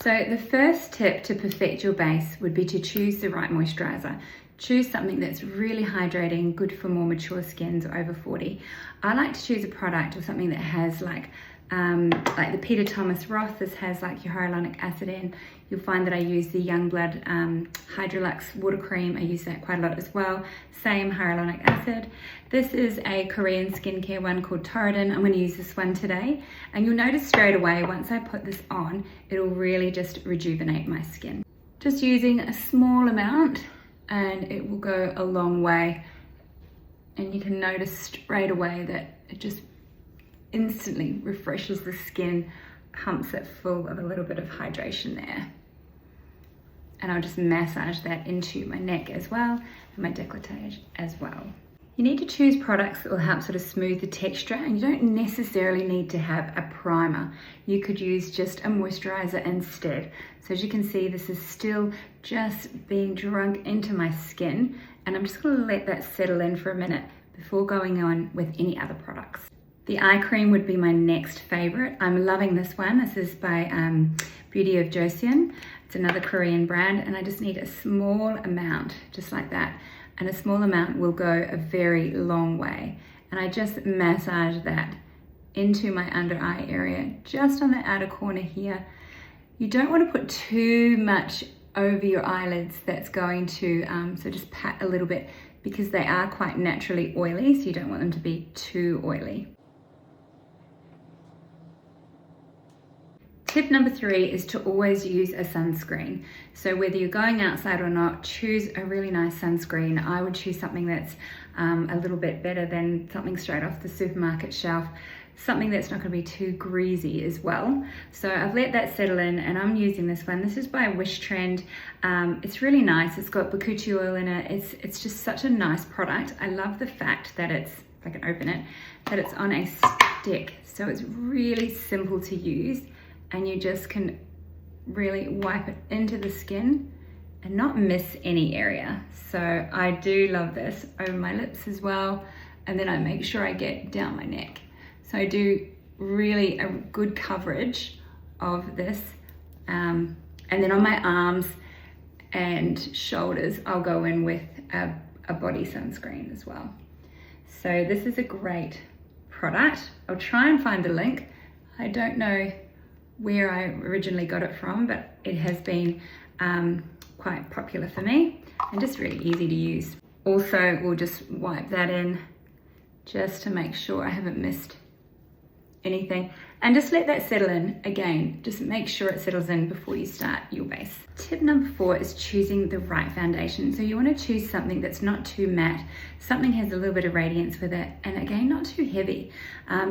So the first tip to perfect your base would be to choose the right moisturizer. Choose something that's really hydrating, good for more mature skins over 40. I like to choose a product or something that has like the Peter Thomas Roth. This has like your hyaluronic acid in. You'll find that I use the Youngblood Hydrolux water cream. I use that quite a lot as well. Same hyaluronic acid. This is a Korean skincare one called Torridin. I'm going to use this one today. And you'll notice straight away, once I put this on, it'll really just rejuvenate my skin. Just using a small amount and it will go a long way. And you can notice straight away that it just instantly refreshes the skin, pumps it full of a little bit of hydration there. And I'll just massage that into my neck as well and my décolletage as well. You need to choose products that will help sort of smooth the texture, and you don't necessarily need to have a primer. You could use just a moisturizer instead. So as you can see, this is still just being drunk into my skin, and I'm just going to let that settle in for a minute before going on with any other products. The eye cream would be my next favorite. I'm loving this one. This is by Beauty of Joseon. It's another Korean brand, and I just need a small amount, just like that. And a small amount will go a very long way. And I just massage that into my under eye area, just on the outer corner here. You don't want to put too much over your eyelids. That's going to, so just pat a little bit, because they are quite naturally oily, so you don't want them to be too oily. Tip number 3 is to always use a sunscreen. So whether you're going outside or not, choose a really nice sunscreen. I would choose something that's a little bit better than something straight off the supermarket shelf, something that's not going to be too greasy as well. So I've let that settle in, and I'm using this one. This is by Wish Trend. It's really nice. It's got bakuchi oil in it. It's just such a nice product. I love the fact that it's, if I can open it, that it's on a stick. So it's really simple to use, and you just can really wipe it into the skin and not miss any area. So I do love this over my lips as well, and then I make sure I get down my neck. So I do really a good coverage of this, and then on my arms and shoulders I'll go in with a body sunscreen as well. So this is a great product. I'll try and find the link. I don't know where I originally got it from, but it has been quite popular for me and just really easy to use. Also, we'll just wipe that in just to make sure I haven't missed anything, and just let that settle in. Again, just make sure it settles in before you start your base. Tip number 4 is choosing the right foundation. So you want to choose something that's not too matte, something has a little bit of radiance with it, and again, not too heavy.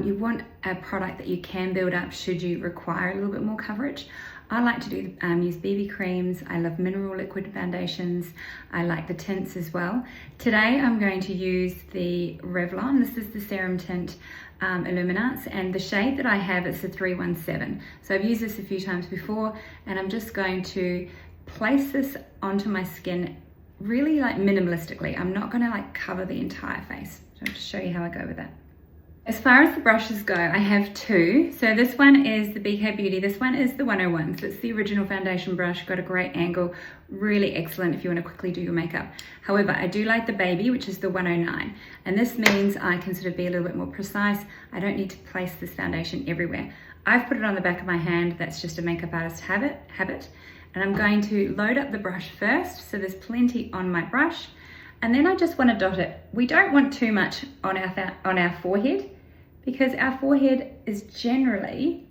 You want a product that you can build up should you require a little bit more coverage. I like to use BB creams. I love mineral liquid foundations. I like the tints as well. Today I'm going to use the Revlon. This is the Serum Tint Illuminance, and the shade that I have is the 317. So I've used this a few times before, and I'm just going to place this onto my skin really like minimalistically. I'm not going to like cover the entire face. So I'll just show you how I go with that. As far as the brushes go, I have 2. So this one is the BK Beauty. This one is the 101. So it's the original foundation brush, got a great angle, really excellent if you want to quickly do your makeup. However, I do like the Baby, which is the 109. And this means I can sort of be a little bit more precise. I don't need to place this foundation everywhere. I've put it on the back of my hand. That's just a makeup artist habit. And I'm going to load up the brush first. So there's plenty on my brush. And then I just want to dot it. We don't want too much on our forehead, because our forehead is generally,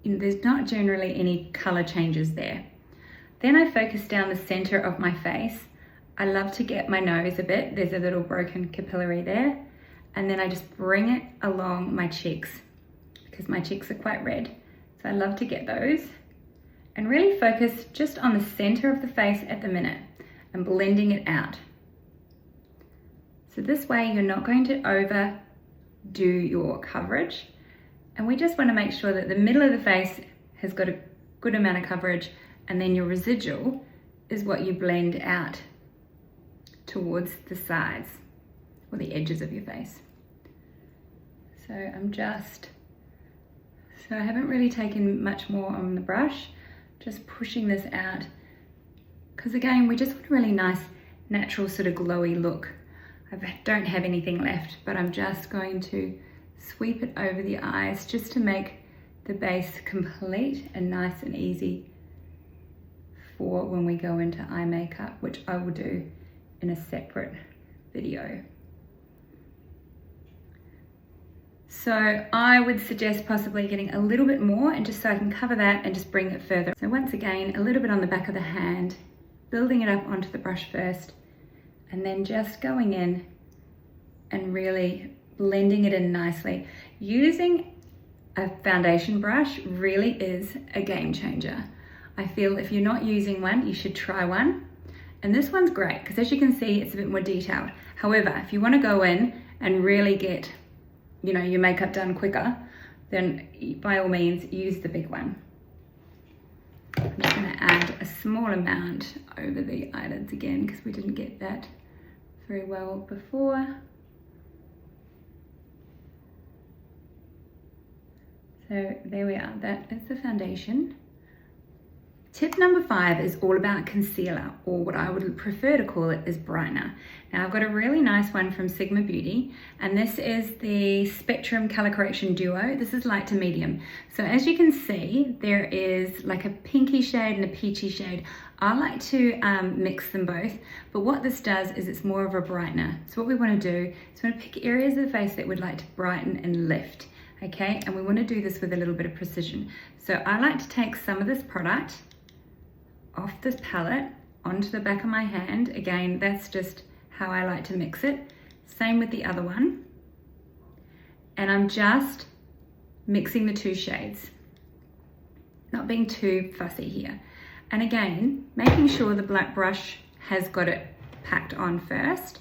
there's not generally any color changes there. Then I focus down the center of my face. I love to get my nose a bit. There's a little broken capillary there. And then I just bring it along my cheeks, because my cheeks are quite red. So I love to get those and really focus just on the center of the face at the minute and blending it out. So this way you're not going to overdo your coverage, and we just want to make sure that the middle of the face has got a good amount of coverage, and then your residual is what you blend out towards the sides or the edges of your face. So I haven't really taken much more on the brush. just pushing this out. Because again, we just want a really nice, natural sort of glowy look. I don't have anything left, but I'm just going to sweep it over the eyes just to make the base complete and nice and easy for when we go into eye makeup, which I will do in a separate video. So I would suggest possibly getting a little bit more, and just so I can cover that and just bring it further. So once again, a little bit on the back of the hand, building it up onto the brush first, and then just going in and really blending it in nicely. Using a foundation brush really is a game changer. I feel if you're not using one, you should try one. And this one's great because as you can see, it's a bit more detailed. However, if you want to go in and really get, you know, your makeup done quicker, then by all means use the big one. I'm just going to add a small amount over the eyelids again because we didn't get that very well before. So there we are, that is the foundation. Tip number 5 is all about concealer, or what I would prefer to call it is brightener. Now I've got a really nice one from Sigma Beauty, and this is the Spectrum Color Correction Duo. This is light to medium. So as you can see, there is like a pinky shade and a peachy shade. I like to mix them both, but what this does is it's more of a brightener. So what we want to do is we want to pick areas of the face that we'd like to brighten and lift, okay? And we want to do this with a little bit of precision. So I like to take some of this product off this palette onto the back of my hand. Again, that's just how I like to mix it. Same with the other one. And I'm just mixing the two shades, not being too fussy here. And again, making sure the black brush has got it packed on first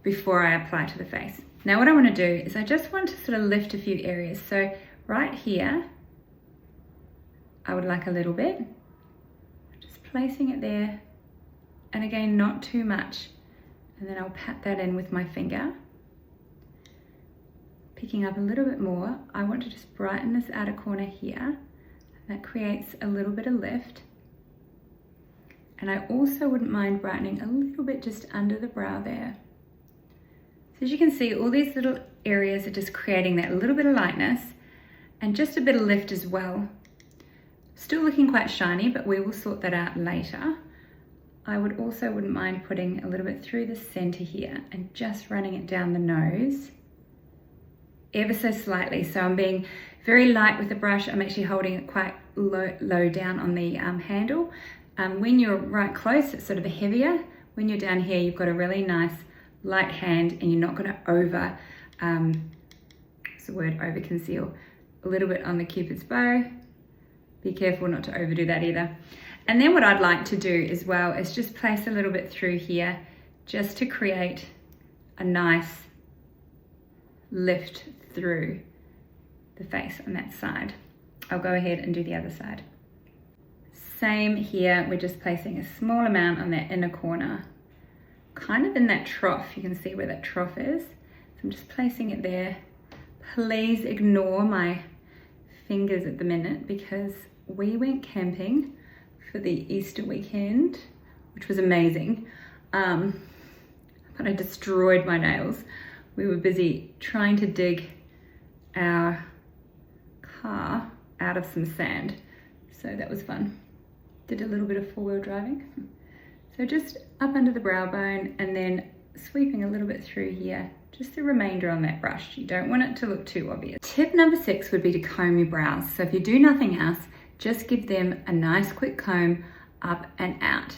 before I apply to the face. Now what I want to do is I just want to sort of lift a few areas. So right here, I would like a little bit. Placing it there, and again, not too much, and then I'll pat that in with my finger. Picking up a little bit more, I want to just brighten this outer corner here. That creates a little bit of lift, and I also wouldn't mind brightening a little bit just under the brow there. So as you can see, all these little areas are just creating that little bit of lightness and just a bit of lift as well. Still looking quite shiny, but we will sort that out later. I wouldn't mind putting a little bit through the center here and just running it down the nose ever so slightly. So I'm being very light with the brush. I'm actually holding it quite low down on the handle. When you're right close, it's sort of heavier. When you're down here, you've got a really nice light hand, and you're not going to over conceal. A little bit on the Cupid's bow. Be careful not to overdo that either. And then what I'd like to do as well is just place a little bit through here just to create a nice lift through the face on that side. I'll go ahead and do the other side. Same here, we're just placing a small amount on that inner corner, kind of in that trough. You can see where that trough is. So I'm just placing it there. Please ignore my fingers at the minute because we went camping for the Easter weekend, which was amazing, but I destroyed my nails. We were busy trying to dig our car out of some sand, so that was fun. Did a little bit of four-wheel driving. So just up under the brow bone and then sweeping a little bit through here, just the remainder on that brush. You don't want it to look too obvious. Tip number 6 would be to comb your brows. So if you do nothing else, just give them a nice quick comb up and out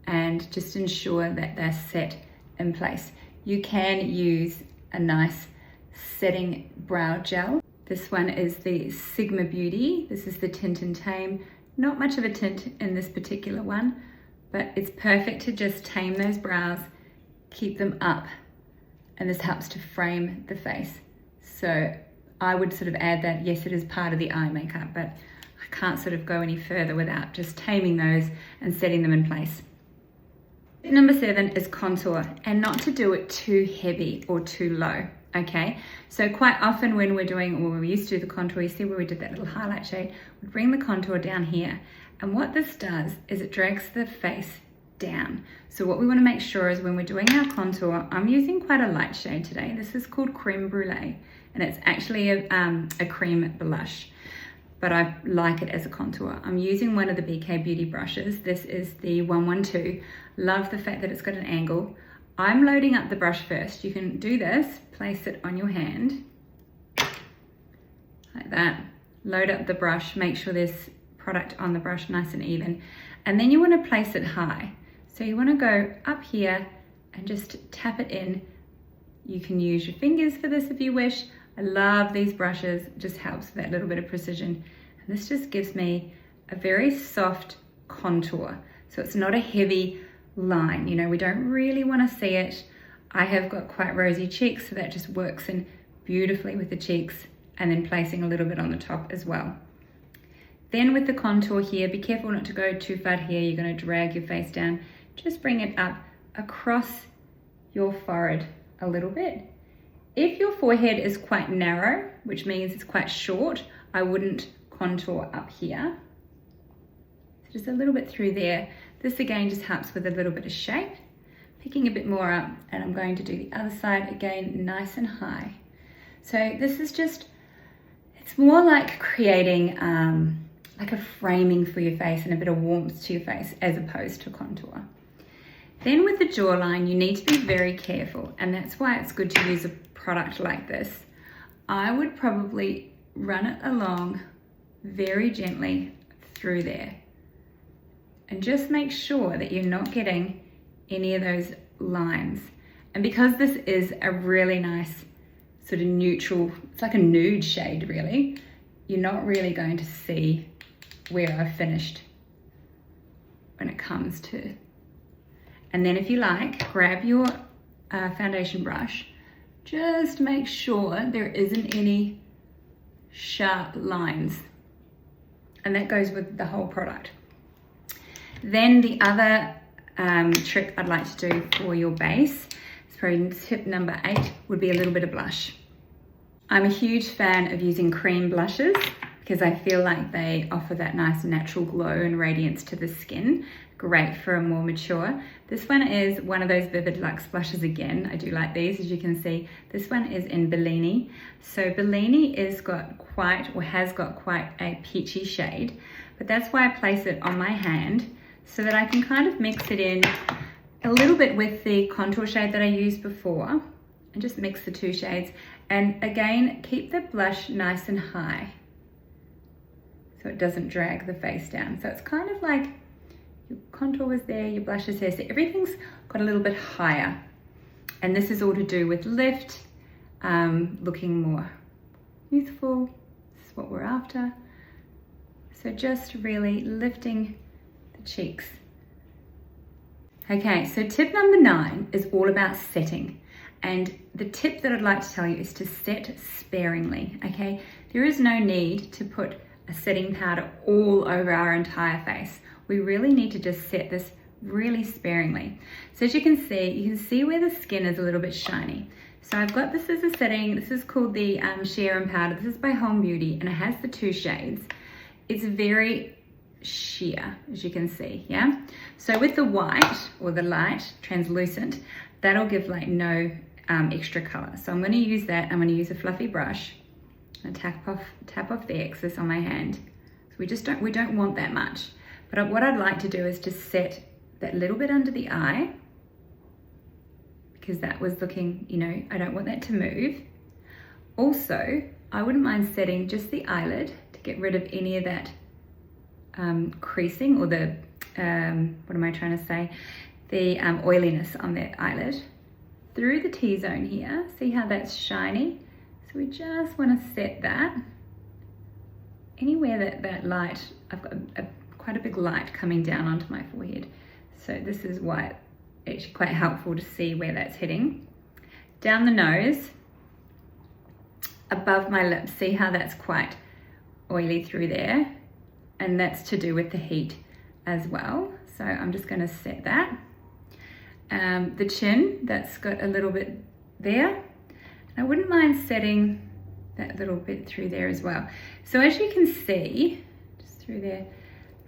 and just ensure that they're set in place. You can use a nice setting brow gel. This one is the Sigma Beauty. This is the Tint and Tame. Not much of a tint in this particular one, but it's perfect to just tame those brows, keep them up, and this helps to frame the face. So I would sort of add that, yes, it is part of the eye makeup, but I can't sort of go any further without just taming those and setting them in place. Number 7 is contour, and not to do it too heavy or too low, okay? So quite often when we're doing, or when we used to do the contour, you see where we did that little highlight shade, we'd bring the contour down here, And what this does is it drags the face down. So what we want to make sure is when we're doing our contour, I'm using quite a light shade today. This is called Creme Brulee, and it's actually a cream blush, but I like it as a contour. I'm using one of the BK Beauty brushes. This is the 112. Love the fact that it's got an angle. I'm loading up the brush first. You can do this, place it on your hand, like that. Load up the brush, make sure there's product on the brush nice and even. And then you want to place it high. So you want to go up here and just tap it in. You can use your fingers for this if you wish. I love these brushes, it just helps with that little bit of precision. And this just gives me a very soft contour. So it's not a heavy line, you know, we don't really want to see it. I have got quite rosy cheeks, so that just works in beautifully with the cheeks, and then placing a little bit on the top as well. Then with the contour here, be careful not to go too far here. You're going to drag your face down. Just bring it up across your forehead a little bit. If your forehead is quite narrow, which means it's quite short, I wouldn't contour up here. So just a little bit through there. This again just helps with a little bit of shape. Picking a bit more up, and I'm going to do the other side again, nice and high. So this is just, it's more like creating like a framing for your face and a bit of warmth to your face as opposed to contour. Then with the jawline, you need to be very careful, and that's why it's good to use a product like this. I would probably run it along very gently through there, and just make sure that you're not getting any of those lines. And because this is a really nice sort of neutral, it's like a nude shade really, you're not really going to see where I've finished when it comes to. And then if you like, grab your foundation brush, just make sure there isn't any sharp lines. And that goes with the whole product. Then the other trick I'd like to do for your base, it's probably tip number 8, would be a little bit of blush. I'm a huge fan of using cream blushes because I feel like they offer that nice natural glow and radiance to the skin. Great for a more mature. This one is one of those Vivid Luxe blushes again. I do like these, as you can see. This one is in Bellini. So Bellini has got quite a peachy shade, but that's why I place it on my hand so that I can kind of mix it in a little bit with the contour shade that I used before, and just mix the two shades. And again, keep the blush nice and high so it doesn't drag the face down. So it's kind of like your contour was there, your blush is here, so everything's got a little bit higher. And this is all to do with lift, looking more youthful. This is what we're after. So just really lifting the cheeks. Okay, so tip number 9 is all about setting. And the tip that I'd like to tell you is to set sparingly, okay? There is no need to put a setting powder all over our entire face. We really need to just set this really sparingly. So as you can see where the skin is a little bit shiny. So I've got this as a setting. This is called the Sheer and Powder. This is by Home Beauty, and it has the 2 shades. It's very sheer, as you can see, yeah? So with the white or the light, translucent, that'll give like no extra color. So I'm gonna use that. I'm gonna use a fluffy brush and tap off the excess on my hand. So we don't want that much. But what I'd like to do is just set that little bit under the eye, because that was looking, you know, I don't want that to move. Also, I wouldn't mind setting just the eyelid to get rid of any of that creasing or the, what am I trying to say? The oiliness on the eyelid. Through the T-zone here, see how that's shiny? So we just want to set that. Anywhere that light, I've got quite a big light coming down onto my forehead. So this is why it's actually quite helpful to see where that's hitting. Down the nose, above my lips, see how that's quite oily through there? And that's to do with the heat as well. So I'm just going to set that. The chin, that's got a little bit there. I wouldn't mind setting that little bit through there as well. So as you can see, just through there,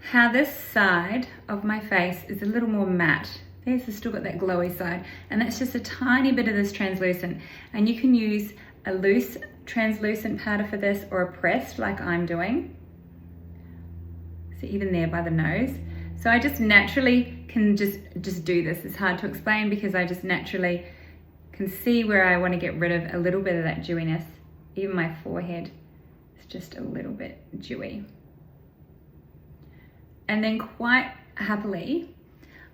how this side of my face is a little more matte. There's still got that glowy side, and that's just a tiny bit of this translucent. And you can use a loose translucent powder for this, or a pressed like I'm doing. So even there by the nose. So I just naturally can just do this. It's hard to explain because I just naturally can see where I want to get rid of a little bit of that dewiness. Even my forehead is just a little bit dewy. And then quite happily,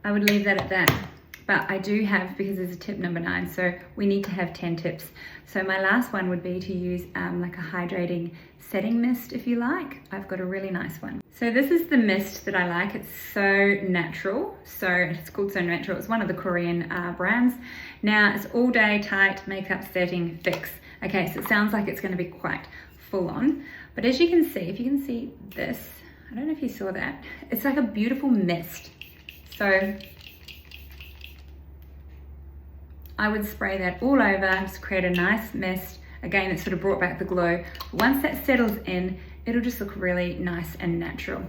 I would leave that at that. But I do have, because there's a tip number 9, so we need to have 10 tips. So my last one would be to use like a hydrating setting mist, if you like. I've got a really nice one. So this is the mist that I like. It's So Natural. So it's called So Natural. It's one of the Korean brands. Now it's all day tight makeup setting fix. Okay, so it sounds like it's going to be quite full on. But as you can see, if you can see this, I don't know if you saw that. It's like a beautiful mist. So I would spray that all over, just create a nice mist. Again, it sort of brought back the glow. Once that settles in, it'll just look really nice and natural.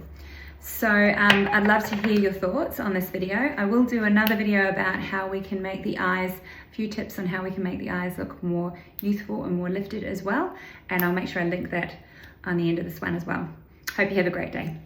So I'd love to hear your thoughts on this video. I will do another video about how we can make the eyes, a few tips on how we can make the eyes look more youthful and more lifted as well. And I'll make sure I link that on the end of this one as well. Hope you have a great day.